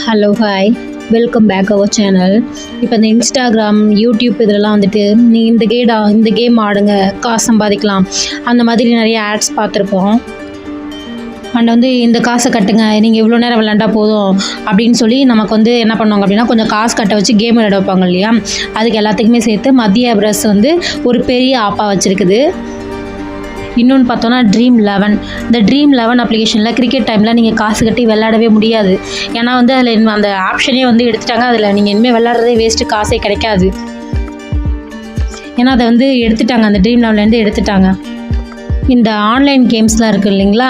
Hello hi, welcome back our channel. இப்போ இந்த Instagram, YouTube இதிலலாம் வந்துட்டு நீ இந்த கேம் ஆடுங்க, காசு சம்பாதிக்கலாம், அந்த மாதிரி நிறைய ஆட்ஸ் பார்த்துருப்போம். அண்ட் வந்து இந்த காசை கட்டுங்க, நீங்கள் இவ்வளோ நேரம் விளாண்டா போதும் அப்படின்னு சொல்லி நமக்கு வந்து என்ன பண்ணுவாங்க அப்படின்னா கொஞ்சம் காசு கட்ட வச்சு கேம் விளையாட வைப்பாங்க இல்லையா. அதுக்கு எல்லாத்துக்குமே சேர்த்து மத்திய பிரஸ் வந்து ஒரு பெரிய ஆப்பாக வச்சுருக்குது. இன்னொன்று பார்த்தோன்னா Dream11. இந்த Dream11 அப்ளிகேஷனில் கிரிக்கெட் டைமில் நீங்கள் காசு கட்டி விளையாடவே முடியாது. ஏன்னா வந்து அதில் அந்த ஆப்ஷனே வந்து எடுத்துட்டாங்க. அதில் நீங்கள் இனிமேல் விளையாடுறதே வேஸ்ட்டு, காசே கிடைக்காது. ஏன்னா அதை வந்து எடுத்துட்டாங்க, அந்த Dream11 எடுத்துட்டாங்க. இந்த ஆன்லைன் கேம்ஸ்லாம் இருக்குது இல்லைங்களா,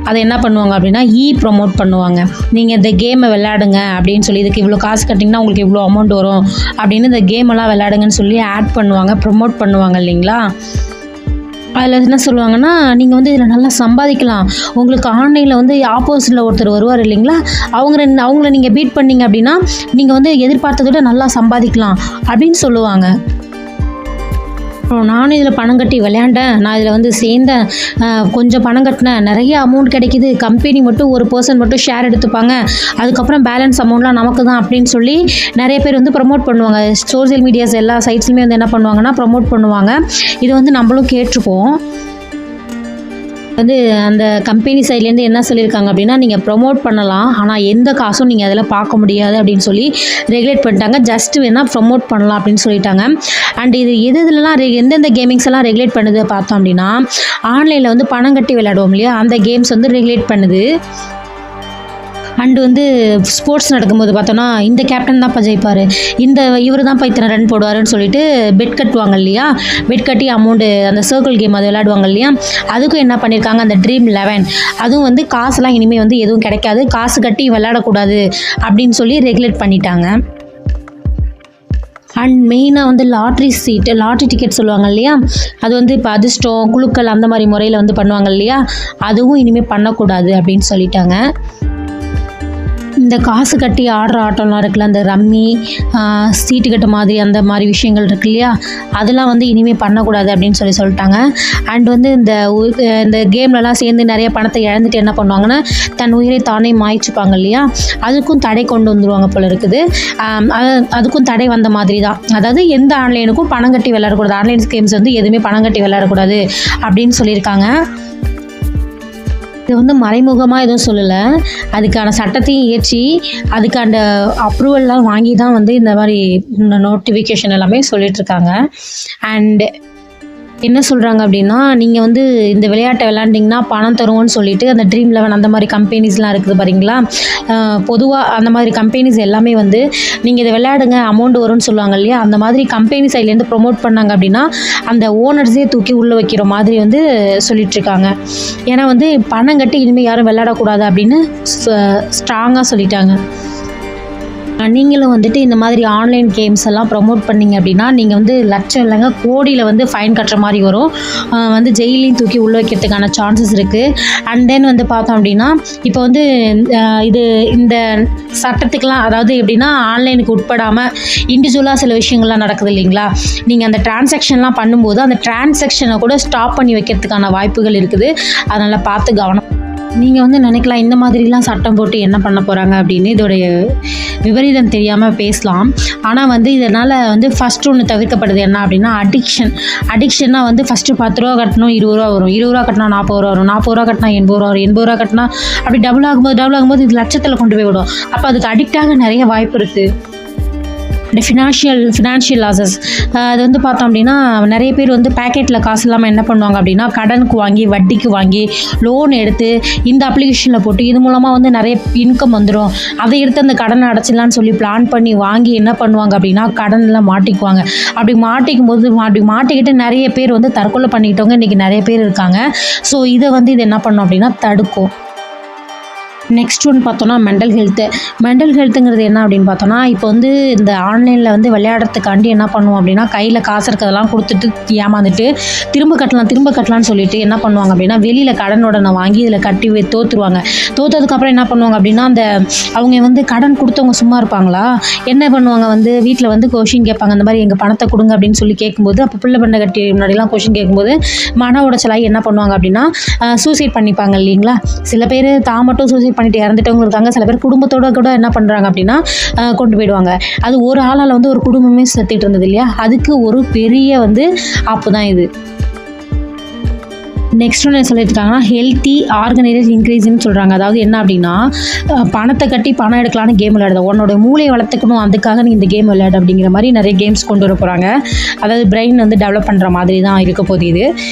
அதை என்ன பண்ணுவாங்க அப்படின்னா ப்ரொமோட் பண்ணுவாங்க. நீங்கள் இந்த கேமை விளையாடுங்க அப்படின்னு சொல்லி, இதுக்கு இவ்வளோ காசு கட்டிங்கன்னா உங்களுக்கு இவ்வளோ அமௌண்ட் வரும் அப்படின்னு இந்த கேமெல்லாம் விளையாடுங்கன்னு சொல்லி ஆட் பண்ணுவாங்க, ப்ரொமோட் பண்ணுவாங்க இல்லைங்களா. அதில் என்ன சொல்லுவாங்கன்னா, நீங்கள் வந்து இதில் நல்லா சம்பாதிக்கலாம், உங்களுக்கு ஆன்லைனில் வந்து ஆப்போசிட்டில் ஒருத்தர் வருவார் இல்லைங்களா, அவங்கள நீங்கள் பீட் பண்ணிங்க அப்படின்னா நீங்கள் வந்து எதிர்பார்த்ததை விட நல்லா சம்பாதிக்கலாம் அப்படின்னு சொல்லுவாங்க. நானும் இதில் பணம் கட்டி விளையாண்டேன், நான் இதில் வந்து சேர்ந்தேன், கொஞ்சம் பணம் கட்டினேன், நிறைய அமௌண்ட் கிடைக்கிது, கம்பெனி மட்டும் 1% மட்டும் ஷேர் எடுத்துப்பாங்க, அதுக்கப்புறம் பேலன்ஸ் அமௌண்ட்லாம் நமக்கு தான் அப்படின்னு சொல்லி நிறைய பேர் வந்து ப்ரொமோட் பண்ணுவாங்க. சோஷியல் மீடியாஸ் எல்லா சைட்ஸ்லையுமே வந்து என்ன பண்ணுவாங்கன்னா ப்ரொமோட் பண்ணுவாங்க. இது வந்து நம்மளும் கேட்டிருப்போம். வந்து அந்த கம்பெனி சைட்லேருந்து என்ன சொல்லியிருக்காங்க அப்படின்னா, நீங்கள் ப்ரொமோட் பண்ணலாம், ஆனால் எந்த காசும் நீங்கள் அதில் பார்க்க முடியாது அப்படின்னு சொல்லி ரெகுலேட் பண்ணிட்டாங்க. ஜஸ்ட் வேணால் ப்ரொமோட் பண்ணலாம் அப்படின்னு சொல்லிட்டாங்க. அண்ட் இது எதுலலாம் எந்தெந்த கேமிங்ஸ் எல்லாம் ரெகுலேட் பண்ணுது பார்த்தோம் அப்படின்னா, ஆன்லைனில் வந்து பணம் கட்டி விளையாடுவோம் இல்லையா, அந்த கேம்ஸ் வந்து ரெகுலேட் பண்ணுது. அண்டு வந்து ஸ்போர்ட்ஸ் நடக்கும்போது பார்த்தோன்னா இந்த கேப்டன் தான் ஜெயிப்பார், இவர் தான் இத்தனை ரன் போடுவாருன்னு சொல்லிட்டு பெட் கட்டுவாங்க இல்லையா. பெட் கட்டி அமௌண்ட்டு அந்த சர்க்கிள் கேம் அது விளையாடுவாங்க இல்லையா. அதுக்கும் என்ன பண்ணியிருக்காங்க, அந்த Dream11 அதுவும் வந்து காசுலாம் இனிமேல் வந்து எதுவும் கிடைக்காது, காசு கட்டி விளையாடக்கூடாது அப்படின்னு சொல்லி ரெகுலேட் பண்ணிட்டாங்க. அண்ட் மெயினாக வந்து லாட்ரி டிக்கெட் சொல்லுவாங்க இல்லையா, அது வந்து இப்போ அதிர்ஷ்டம், குழுக்கள் அந்த மாதிரி முறையில் வந்து பண்ணுவாங்க இல்லையா, அதுவும் இனிமேல் பண்ணக்கூடாது அப்படின்னு சொல்லிட்டாங்க. இந்த காசு கட்டி ஆடுற ஆட்டம்லாம் இருக்குல்ல, அந்த ரம்மி, சீட்டு கட்ட மாதிரி அந்த மாதிரி விஷயங்கள் இருக்கு இல்லையா, அதெல்லாம் வந்து இனிமேல் பண்ணக்கூடாது அப்படின்னு சொல்லிட்டாங்க. அண்ட் வந்து இந்த கேம்லலாம் சேர்ந்து நிறைய பணத்தை இழந்துட்டு என்ன பண்ணுவாங்கன்னா தன் உயிரை தானே மாய்ச்சிப்பாங்க இல்லையா, அதுக்கும் தடை கொண்டு வந்துடுவாங்க போல இருக்குது. அதுக்கும் தடை வந்த மாதிரி தான். அதாவது எந்த ஆன்லைனுக்கும் பணம் கட்டி விளையாடக்கூடாது, ஆன்லைன் கேம்ஸ் வந்து எதுவுமே பணம் கட்டி விளையாடக்கூடாது அப்படின்னு சொல்லியிருக்காங்க. இது வந்து மறைமுகமாக எதுவும் சொல்லலை, அதுக்கான சட்டத்தையும் ஏற்றி அதுக்கான அப்ரூவல்லாம் வாங்கி தான் வந்து இந்த மாதிரி நோட்டிஃபிகேஷன் எல்லாமே சொல்லிகிட்ருக்காங்க. அண்ட் என்ன சொல்கிறாங்க அப்படின்னா, நீங்கள் வந்து இந்த விளையாட்டை விளையாண்டிங்கன்னா பணம் தருவோன்னு சொல்லிட்டு அந்த Dream11 அந்த மாதிரி கம்பெனிஸ்லாம் இருக்குது பாருங்களா. பொதுவாக அந்த மாதிரி கம்பெனிஸ் எல்லாமே வந்து நீங்கள் இதை விளையாடுங்க அமௌண்ட் வரும்னு சொல்லுவாங்க இல்லையா, அந்த மாதிரி கம்பெனி சைட்லேருந்து ப்ரொமோட் பண்ணாங்க அப்படின்னா அந்த ஓனர்ஸே தூக்கி உள்ளே வைக்கிற மாதிரி வந்து சொல்லிகிட்ருக்காங்க. ஏன்னா வந்து பணம் கட்டி இனிமேல் யாரும் விளையாடக்கூடாது அப்படின்னு ஸ்ட்ராங்காக சொல்லிட்டாங்க. நீங்களும் வந்துட்டு இந்த மாதிரி ஆன்லைன் கேம்ஸ் எல்லாம் ப்ரொமோட் பண்ணிங்க அப்படின்னா நீங்கள் வந்து லட்சம் இல்லைங்க கோடியில் வந்து ஃபைன் கட்டுற மாதிரி வரும், வந்து ஜெயிலையும் தூக்கி உள்ள வைக்கிறதுக்கான சான்சஸ் இருக்குது. அண்ட் தென் வந்து பார்த்தோம் அப்படின்னா இப்போ வந்து இந்த சட்டத்துக்கெலாம், அதாவது எப்படின்னா ஆன்லைனுக்கு உட்படாமல் இண்டிவிஜுவலாக சில விஷயங்கள்லாம் நடக்குது இல்லைங்களா, நீங்கள் அந்த டிரான்சாக்ஷன்லாம் பண்ணும்போது அந்த டிரான்சாக்ஷனை கூட ஸ்டாப் பண்ணி வைக்கிறதுக்கான வாய்ப்புகள் இருக்குது. அதனால் பார்த்து கவனம். நீங்கள் வந்து நினைக்கலாம் இந்த மாதிரிலாம் சட்டம் போட்டு என்ன பண்ண போகிறாங்க அப்படின்னு, இதோடைய விபரீதம் தெரியாமல் பேசலாம். ஆனால் வந்து இதனால் வந்து ஃபஸ்ட்டு ஒன்று தவிர்க்கப்படுது என்ன அப்படின்னா அடிக்ஷன்னா வந்து ஃபஸ்ட்டு 10 ரூபா கட்டணும் 20 ரூபா வரும், 20 ரூபா கட்டினா 40 ரூபா வரும், 40 ரூபா கட்டினா 80 ரூபா வரும், 80 ரூபா கட்டினா அப்படி டபுள் ஆகும்போது இது லட்சத்தில் கொண்டு போய் விடும். அப்போ அதுக்கு அடிக்டாக நிறைய வாய்ப்பு இருக்குது. ஃபினான்ஷியல் லாஸஸ் அது வந்து பார்த்தோம் அப்படின்னா நிறைய பேர் வந்து பேக்கெட்டில் காசு இல்லாமல் என்ன பண்ணுவாங்க அப்படின்னா கடனுக்கு வாங்கி வட்டிக்கு வாங்கி லோன் எடுத்து இந்த அப்ளிகேஷனில் போட்டு இது மூலமாக வந்து நிறைய இன்கம் வந்துடும், அதை எடுத்து அந்த கடனை அடைச்சிடலான்னு சொல்லி பிளான் பண்ணி வாங்கி என்ன பண்ணுவாங்க அப்படின்னா கடனில் மாட்டிக்குவாங்க. அப்படி மாட்டிக்கிட்டு நிறைய பேர் வந்து தற்கொலை பண்ணிக்கிட்டவங்க இன்றைக்கி நிறைய பேர் இருக்காங்க. ஸோ இதை வந்து இது என்ன பண்ணும் அப்படின்னா தடுக்கும். நெக்ஸ்ட் ஒன்று பார்த்தோன்னா மென்டல் ஹெல்த்துங்கிறது என்ன அப்படின்னு பார்த்தோன்னா, இப்போ வந்து இந்த ஆன்லைனில் வந்து விளையாடுறதுக்காண்டி என்ன பண்ணுவோம் அப்படின்னா கையில் காசு இருக்கிறதெல்லாம் கொடுத்துட்டு ஏமாந்துட்டு திரும்ப கட்டலாம்னு சொல்லிட்டு என்ன பண்ணுவாங்க அப்படின்னா வெளியில் கடனோடனை வாங்கி இதில் கட்டி தோற்றதுக்கப்புறம் என்ன பண்ணுவாங்க அப்படின்னா அவங்க வந்து கடன் கொடுத்தவங்க சும்மா இருப்பாங்களா, என்ன பண்ணுவாங்க வந்து வீட்டில் வந்து கொஷின் கேட்பாங்க, இந்த மாதிரி எங்கள் பணத்தை கொடுங்க அப்படின்னு சொல்லி கேட்கும்போது, அப்போ பிள்ளை பண்ண கட்டி முன்னாடிலாம் கொஷின் கேட்கும்போது மன உடைச்சலாகி என்ன பண்ணுவாங்க அப்படின்னா சூசைட் பண்ணிப்பாங்க இல்லைங்களா. சில பேர் தான் மட்டும் சூசைட் கண்டினியூ பண்ணிட்டு இறந்துட்டவங்க இருக்காங்க. சில பேர் குடும்பத்தோட கூட என்ன பண்ணுறாங்க அப்படின்னா கொண்டு போயிடுவாங்க. அது ஒரு ஆளால் வந்து ஒரு குடும்பமே செத்துட்டு இருந்தது இல்லையா, அதுக்கு ஒரு பெரிய வந்து ஆப்பு தான் இது. நெக்ஸ்ட் ஒன்று சொல்லியிருக்காங்கன்னா ஹெல்த்தி ஆர்கனைசேஷன் இன்க்ரீஸ்ன்னு சொல்கிறாங்க. அதாவது என்ன அப்படின்னா பணத்தை கட்டி பணம் எடுக்கலான்னு கேம் விளையாடுது, உன்னோட மூளையை வளர்த்துக்கணும், அதுக்காக நீ இந்த கேம் விளையாடு அப்படிங்கிற மாதிரி நிறைய கேம்ஸ் கொண்டு வர போகிறாங்க. அதாவது பிரெயின் வந்து டெவலப் பண்ணுற மாதிரி தான் இருக்க போகுது இது.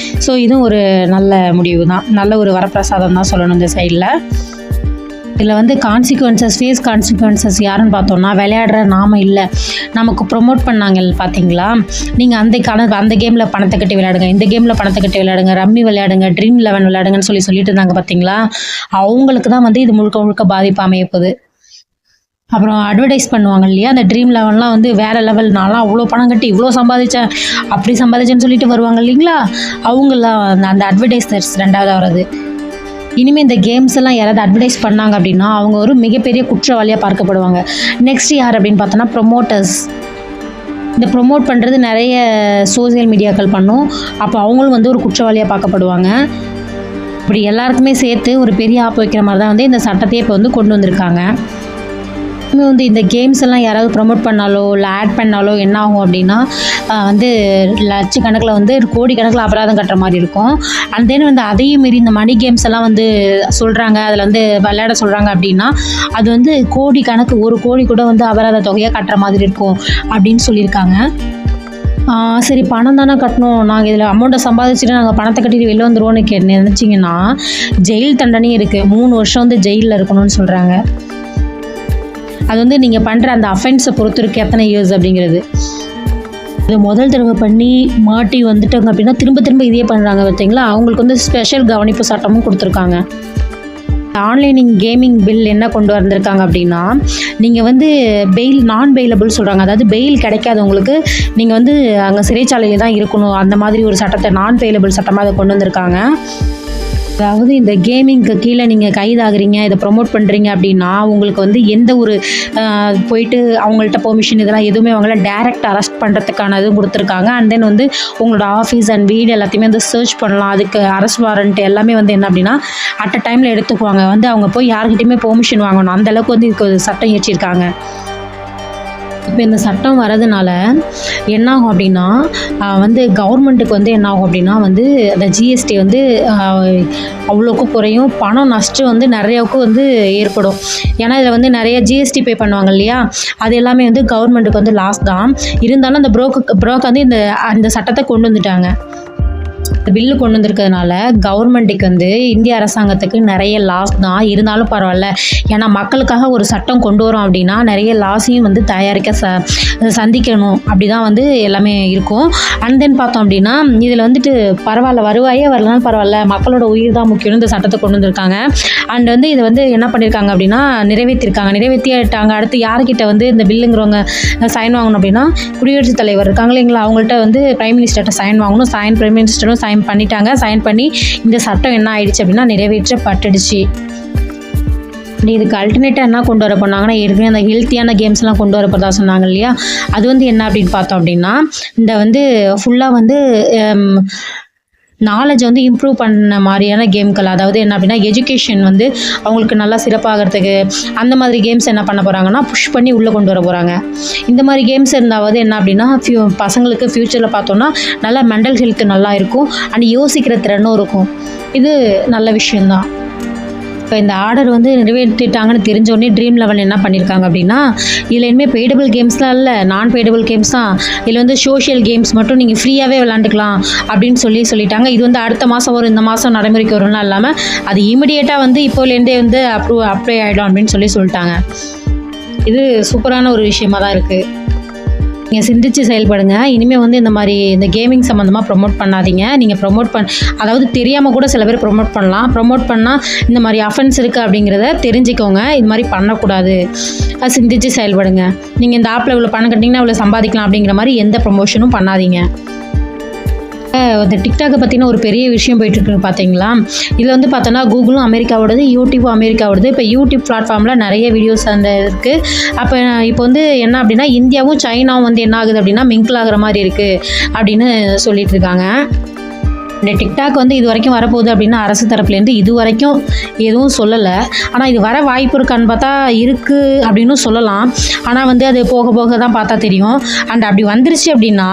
ஸோ இதுவும் ஒரு நல்ல முடிவு தான், நல்ல ஒரு வரப்பிரசாதம் தான் சொல்லணும் இந்த சைடில். இதில் வந்து ஃபேஸ் கான்சிக்வன்சஸ் யாருன்னு பார்த்தோம்னா விளையாடுற நாம இல்லை, நமக்கு ப்ரொமோட் பண்ணாங்க பார்த்தீங்களா, நீங்கள் அந்த கேமில் பணத்தை கட்டி விளையாடுங்க, இந்த கேமில் பணத்தை கட்டி விளையாடுங்க, ரம்மி விளையாடுங்க, ட்ரீம் 11 விளையாடுங்கன்னு சொல்லிட்டு இருந்தாங்க பார்த்தீங்களா, அவங்களுக்கு தான் வந்து இது முழுக்க முழுக்க பாதிப்பு அமைய போகுது. அப்புறம் அட்வர்டைஸ் பண்ணுவாங்க இல்லையா, அந்த ட்ரீம் 11லாம் வந்து வேறு லெவல், நான்லாம் அவ்வளோ பணம் கட்டி இவ்வளோ சம்பாதிச்சேன் அப்படி சம்பாதிச்சேன்னு சொல்லிட்டு வருவாங்க இல்லைங்களா, அவங்களாம் அந்த அட்வர்டைஸர்ஸ் 2வது வர்றது. இனிமேல் இந்த கேம்ஸ் எல்லாம் யாராவது அட்வர்டைஸ் பண்ணாங்க அப்படின்னா அவங்க ஒரு மிகப்பெரிய குற்றவாளியாக பார்க்கப்படுவாங்க. நெக்ஸ்ட் யார் அப்படின்னு பார்த்தோன்னா ப்ரொமோட்டர்ஸ். இந்த ப்ரொமோட் பண்ணுறது நிறைய சோசியல் மீடியாக்கள் பண்ணும், அப்போ அவங்களும் வந்து ஒரு குற்றவாளியாக பார்க்கப்படுவாங்க. இப்படி எல்லாருக்குமே சேர்த்து ஒரு பெரிய ஆப்பு வைக்கிற மாதிரி தான் வந்து இந்த சட்டத்தையே இப்போ வந்து கொண்டு வந்திருக்காங்க. வந்து இந்த கேம்ஸ் எல்லாம் யாராவது ப்ரொமோட் பண்ணாலோ இல்லை ஆட் பண்ணாலோ என்ன ஆகும் அப்படின்னா வந்து லட்சக்கணக்கில் வந்து கோடிக்கணக்கில் அபராதம் கட்டுற மாதிரி இருக்கும். அண்ட் தென் வந்து அதையும் மீறி இந்த மணி கேம்ஸ் எல்லாம் வந்து சொல்கிறாங்க, அதில் வந்து விளையாட சொல்கிறாங்க அப்படின்னா அது வந்து கோடிக்கணக்கு, 1 கோடி கூட வந்து அபராத தொகையாக கட்டுற மாதிரி இருக்கும் அப்படின்னு சொல்லியிருக்காங்க. சரி பணம் தானே கட்டணும், நாங்கள் இதில் அமௌண்ட்டை சம்பாதிச்சுட்டு நாங்கள் பணத்தை கட்டிட்டு வெளில வந்துடுவோன்னு நினச்சிங்கன்னா ஜெயில் தண்டனையும் இருக்குது, 3 வருஷம் வந்து ஜெயிலில் இருக்கணும்னு சொல்கிறாங்க. அது வந்து நீங்கள் பண்ணுற அந்த அஃபென்ஸை பொறுத்து இருக்கு எத்தனை இயர்ஸ் அப்படிங்கிறது. இது முதல் தடவை பண்ணி மாட்டி வந்துட்டாங்க அப்படின்னா திரும்ப இதே பண்ணுறாங்க பார்த்தீங்களா, அவங்களுக்கு வந்து ஸ்பெஷல் கவனிப்பு சட்டமும் கொடுத்துருக்காங்க. ஆன்லைனிங் கேமிங் பில் என்ன கொண்டு வந்திருக்காங்க அப்படின்னா நீங்கள் வந்து நான் பெயிலபிள் சொல்கிறாங்க, அதாவது பெயில் கிடைக்காதவங்களுக்கு நீங்கள் வந்து அங்கே சிறைச்சாலையில் தான் இருக்கணும், அந்த மாதிரி ஒரு சட்டத்தை நான் பெயிலபிள் சட்டமாக அதை கொண்டு வந்திருக்காங்க. அதாவது இந்த கேமிங்க்கு கீழே நீங்கள் கைதாகிறீங்க, இதை ப்ரொமோட் பண்ணுறீங்க அப்படின்னா உங்களுக்கு வந்து எந்த ஒரு போயிட்டு அவங்கள்ட்ட பெர்மிஷன் இதெல்லாம் எதுவுமே அவங்கள டைரக்ட் அரெஸ்ட் பண்ணுறதுக்கான இதுவும் கொடுத்துருக்காங்க. அண்ட் தென் வந்து உங்களோட ஆஃபீஸ் அண்ட் வீடு எல்லாத்தையுமே வந்து சர்ச் பண்ணலாம், அதுக்கு அரெஸ்ட் வாரண்ட் எல்லாமே வந்து என்ன அப்படின்னா அட் அ டைமில் எடுத்துக்குவாங்க. வந்து அவங்க போய் யார்கிட்டையுமே பெர்மிஷன் வாங்கணும், அந்தளவுக்கு வந்து இதுக்கு சட்டம் இயற்றியிருக்காங்க. இப்போ இந்த சட்டம் வரதுனால என்ன ஆகும் அப்படின்னா வந்து கவர்மெண்ட்டுக்கு வந்து என்ன ஆகும் அப்படின்னா வந்து அந்த ஜிஎஸ்டி வந்து அவ்வளோக்கும் குறையும், பணம் நஷ்டம் வந்து நிறையாவுக்கு வந்து ஏற்படும். ஏன்னா இதில் வந்து நிறைய ஜிஎஸ்டி பே பண்ணுவாங்க இல்லையா, அது எல்லாமே வந்து கவர்மெண்ட்டுக்கு வந்து லாஸ் தான். இருந்தாலும் அந்த ப்ரோக்கர் வந்து இந்த சட்டத்தை கொண்டு வந்துட்டாங்க. பில்லு கொண்டு வந்திருக்கிறதுனால கவர்மெண்ட்டுக்கு வந்து இந்திய அரசாங்கத்துக்கு நிறைய லாஸ் தான். இருந்தாலும் பரவாயில்ல, ஏன்னா மக்களுக்காக ஒரு சட்டம் கொண்டு வரோம் அப்படின்னா நிறைய லாஸையும் வந்து தயாரிக்க சந்திக்கணும், அப்படி தான் வந்து எல்லாமே இருக்கும். அண்ட் தென் பார்த்தோம் அப்படின்னா இதில் வந்துட்டு பரவாயில்ல, வருவாயே வரலாம் பரவாயில்ல, மக்களோட உயிர் தான் முக்கியம், இந்த சட்டத்தை கொண்டு வந்திருக்காங்க. அண்ட் வந்து இதை வந்து என்ன பண்ணியிருக்காங்க அப்படின்னா நிறைவேற்றிட்டாங்க. அடுத்து யார்கிட்ட வந்து இந்த பில்லுங்கிறவங்க சைன் வாங்கணும் அப்படின்னா குடியரசுத் தலைவர் இருக்காங்க இல்லைங்களா, அவங்கள்ட்ட வந்து பிரைம் மினிஸ்டர்கிட்ட சைன் வாங்கணும். பிரைம் மினிஸ்டரும் சைன் பண்ணிட்டாங்க. சைன் பண்ணி இந்த சட்டம் என்ன ஆயிடுச்சு அப்படின்னா நிறைவேற்றப்பட்டுடுச்சு. இதுக்கு அல்டர்னேட்டாக என்ன கொண்டு வர போனாங்கன்னா ஏற்கனவே அந்த ஹெல்த்தியான கேம்ஸ்லாம் கொண்டு வர போகிறதா சொன்னாங்க இல்லையா, அது வந்து என்ன அப்படின்னு பார்த்தோம் அப்படின்னா இந்த வந்து ஃபுல்லாக வந்து நாலேஜ் வந்து இம்ப்ரூவ் பண்ண மாதிரியான கேம்கள், அதாவது என்ன அப்படின்னா எஜுகேஷன் வந்து அவங்களுக்கு நல்லா சிறப்பாகிறதுக்கு அந்த மாதிரி கேம்ஸ் என்ன பண்ண போகிறாங்கன்னா புஷ் பண்ணி உள்ளே கொண்டு வர போகிறாங்க. இந்த மாதிரி கேம்ஸ் இருந்தாவது என்ன அப்படின்னா பசங்களுக்கு ஃப்யூச்சரில் பார்த்தோன்னா நல்லா மென்டல் ஹெல்த் நல்லா இருக்கும், அண்ட் யோசிக்கிற திறனும் இருக்கும். இது நல்ல விஷயந்தான். இப்போ இந்த ஆர்டர் வந்து நிறைவேற்றிட்டாங்கன்னு தெரிஞ்சோடனே ட்ரீம் 11 என்ன பண்ணியிருக்காங்க அப்படின்னா இதில் இனிமேல் பெய்டபிள் கேம்ஸ்லாம் இல்லை, நான் பெய்டபிள் கேம்ஸ் தான், இதில் வந்து சோஷியல் கேம்ஸ் மட்டும் நீங்கள் ஃப்ரீயாகவே விளாண்டுக்கலாம் அப்படின்னு சொல்லிட்டாங்க. இது வந்து அடுத்த மாதம் வரும், இந்த மாதம் நடைமுறைக்கு வரும்னா இல்லாமல் அது இமிடியேட்டாக வந்து இப்போலேருந்தே வந்து அப்ளை ஆகிடும் அப்படின்னு சொல்லிட்டாங்க. இது சூப்பரான ஒரு விஷயமா தான் இருக்குது. நீங்கள் சிந்திச்சு செயல்படுங்க. இனிமேல் வந்து இந்த மாதிரி இந்த கேமிங் சம்மந்தமாக ப்ரொமோட் பண்ணாதீங்க. நீங்கள் அதாவது தெரியாமல் கூட சில பேர் ப்ரொமோட் பண்ணலாம். ப்ரொமோட் பண்ணால் இந்த மாதிரி அஃபென்ஸ் இருக்குது அப்படிங்கிறத தெரிஞ்சுக்கோங்க. இது மாதிரி பண்ணக்கூடாது. அது சிந்திச்சு செயல்படுங்க. நீங்கள் இந்த ஆப்பில் இவ்வளோ பணம் கட்டிங்கன்னா இவ்வளோ சம்பாதிக்கலாம் அப்படிங்கிற மாதிரி எந்த ப்ரொமோஷனும் பண்ணாதீங்க. இந்த டிக்டாக்கை பற்றின ஒரு பெரிய விஷயம் போயிட்டுருக்கு பார்த்தீங்களா, இதில் வந்து பார்த்தோன்னா கூகுளும் அமெரிக்காவோடது, யூடியூப்பும் அமெரிக்காவோடது. இப்போ யூடியூப் பிளாட்ஃபார்மில் நிறைய வீடியோஸ் அந்த இருக்குது. இப்போ வந்து என்ன அப்படின்னா இந்தியாவும் சைனாவும் வந்து என்ன ஆகுது அப்படின்னா மிங்கிள் ஆகிற மாதிரி இருக்குது அப்படின்னு சொல்லிட்டு இருக்காங்க. இந்த டிக்டாக் வந்து இது வரைக்கும் வரப்போகுது அப்படின்னா அரசு தரப்புலேருந்து இது வரைக்கும் எதுவும் சொல்லலை. ஆனால் இது வர வாய்ப்பு இருக்கான்னு பார்த்தா இருக்குது அப்படின்னு சொல்லலாம். ஆனால் வந்து அது போக போக தான் பார்த்தா தெரியும். அண்ட் அப்படி வந்துருச்சு அப்படின்னா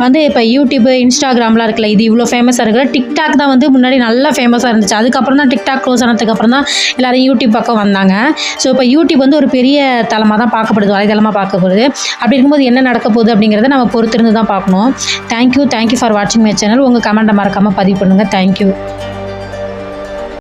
வந்து இப்போ யூடியூப்பு, இன்ஸ்டாகிராம்லாம் இருக்குல்ல, இது இவ்வளோ ஃபேமஸாக இருக்குல்ல. டிக்டாக் தான் வந்து முன்னாடி நல்லா ஃபேமஸாக இருந்துச்சு. அதுக்கப்புறம் தான் டிக்டாக் க்ளோஸ் ஆனதுக்கப்புறம் தான் எல்லோரும் யூடியூப் பக்கம் வந்தாங்க. ஸோ இப்போ யூடியூப் வந்து ஒரு பெரிய தளமாக தான் பார்க்கப்படுது, வலைதளமாக பார்க்கப்படுது. அப்படி இருக்கும்போது என்ன நடக்க போகுது அப்படிங்கிறத நம்ம பொறுத்திருந்து தான் பார்க்கணும். தேங்க்யூ ஃபார் வாட்சிங் மை சேனல். உங்கள் கமெண்ட்டை மறக்காமல் பதிவு பண்ணுங்கள். தேங்க்யூ.